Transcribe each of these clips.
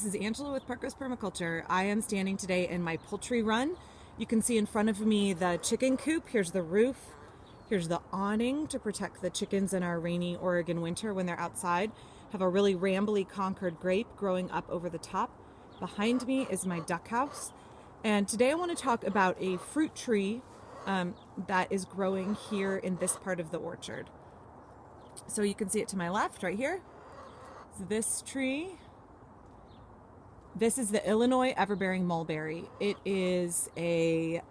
This is Angela with Parker's Permaculture. I am standing today in my poultry run. You can see in front of me the chicken coop. Here's the roof. Here's the awning to protect the chickens in our rainy Oregon winter when they're outside. Have a really rambly Concord grape growing up over the top. Behind me is my duck house. And today I want to talk about a fruit tree that is growing here in this part of the orchard. So you can see it to my left right here. So this tree. This is the Illinois Everbearing Mulberry. It is a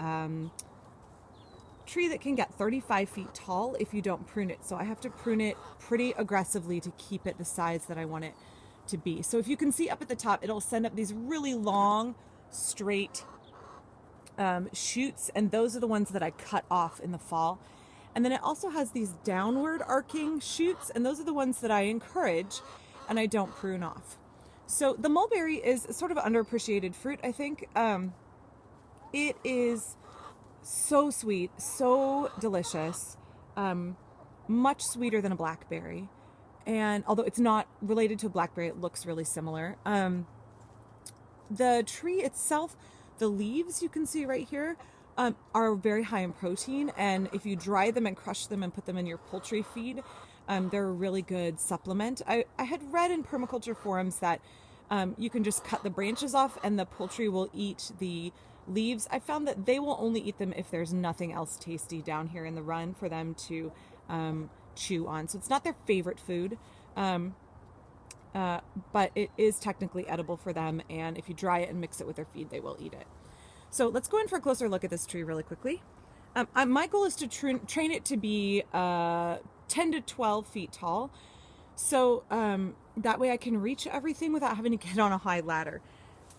tree that can get 35 feet tall if you don't prune it. So I have to prune it pretty aggressively to keep it the size that I want it to be. So if you can see up at the top, it'll send up these really long, straight shoots, and those are the ones that I cut off in the fall. And then it also has these downward arcing shoots, and those are the ones that I encourage and I don't prune off. So the mulberry is sort of an underappreciated fruit, I think. It is so sweet, so delicious, much sweeter than a blackberry. And although it's not related to a blackberry, it looks really similar. The tree itself, the leaves you can see right here, are very high in protein. And if you dry them and crush them and put them in your poultry feed, they're a really good supplement. I had read in permaculture forums that you can just cut the branches off and the poultry will eat the leaves. I found that they will only eat them if there's nothing else tasty down here in the run for them to chew on. So it's not their favorite food, but it is technically edible for them. And if you dry it and mix it with their feed, they will eat it. So let's go in for a closer look at this tree really quickly. My goal is to train it to be 10 to 12 feet tall. So that way I can reach everything without having to get on a high ladder.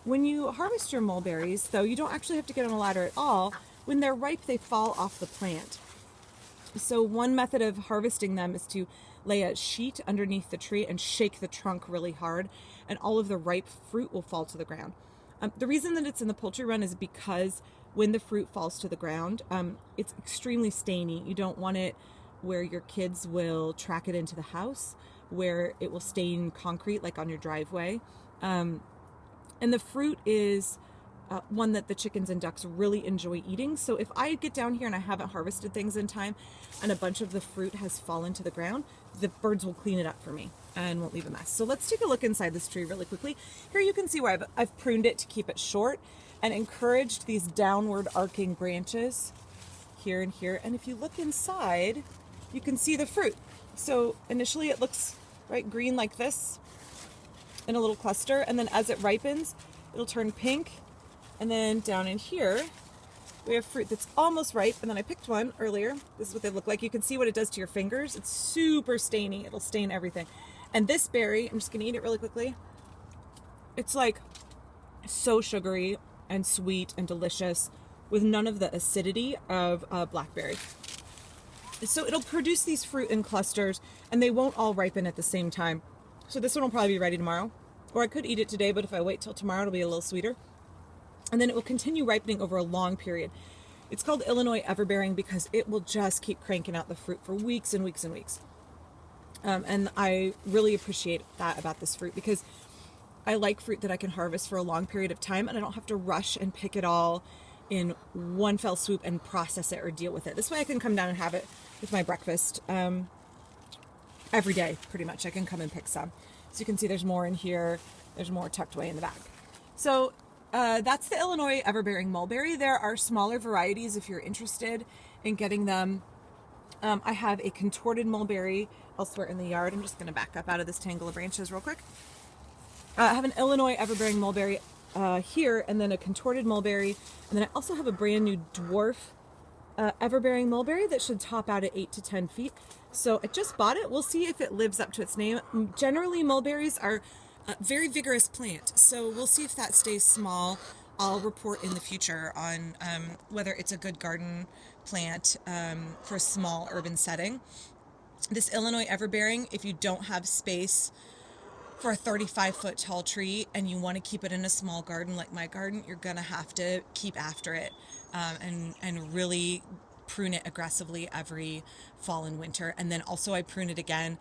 When you harvest your mulberries, though, you don't actually have to get on a ladder at all. When they're ripe, they fall off the plant. So one method of harvesting them is to lay a sheet underneath the tree and shake the trunk really hard, and all of the ripe fruit will fall to the ground. The reason that it's in the poultry run is because when the fruit falls to the ground, it's extremely stainy. You don't want it where your kids will track it into the house, where it will stain concrete like on your driveway. And the fruit is one that the chickens and ducks really enjoy eating. So if I get down here and I haven't harvested things in time and a bunch of the fruit has fallen to the ground, the birds will clean it up for me and won't leave a mess. So let's take a look inside this tree really quickly. Here you can see where I've pruned it to keep it short and encouraged these downward arcing branches here and here. And if you look inside, you can see the fruit. So initially it looks right green like this in a little cluster, and then as it ripens, it'll turn pink. And then down in here, we have fruit that's almost ripe, and then I picked one earlier. This is what they look like. You can see what it does to your fingers. It's super stainy. It'll stain everything. And this berry, I'm just gonna eat it really quickly. It's like so sugary and sweet and delicious with none of the acidity of blackberry. So it'll produce these fruit in clusters, and they won't all ripen at the same time. So this one will probably be ready tomorrow, or I could eat it today, but if I wait till tomorrow, it'll be a little sweeter. And then it will continue ripening over a long period. It's called Illinois Everbearing because it will just keep cranking out the fruit for weeks and weeks and weeks. And I really appreciate that about this fruit because I like fruit that I can harvest for a long period of time, and I don't have to rush and pick it all in one fell swoop and process it or deal with it. This way I can come down and have it with my breakfast every day, pretty much. I can come and pick some. So you can see there's more in here. There's more tucked away in the back. So that's the Illinois Everbearing Mulberry. There are smaller varieties if you're interested in getting them. I have a contorted mulberry elsewhere in the yard. I'm just going to back up out of this tangle of branches real quick. I have an Illinois Everbearing Mulberry here, and then a contorted mulberry, and then I also have a brand new dwarf Everbearing Mulberry that should top out at 8 to 10 feet. So I just bought it. We'll see if it lives up to its name. Generally, mulberries are a very vigorous plant, so we'll see if that stays small. I'll report in the future on whether it's a good garden plant for a small urban setting. This Illinois Everbearing, if you don't have space for a 35-foot tall tree and you want to keep it in a small garden like my garden, you're gonna have to keep after it and really prune it aggressively every fall and winter. And then also I prune it again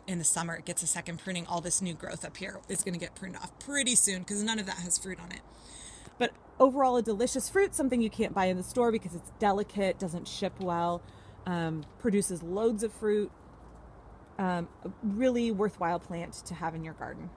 in the summer. It gets a second pruning. All this new growth up here is going to get pruned off pretty soon because none of that has fruit on it. But overall, a delicious fruit, something you can't buy in the store because it's delicate, doesn't ship well, produces loads of fruit. A really worthwhile plant to have in your garden.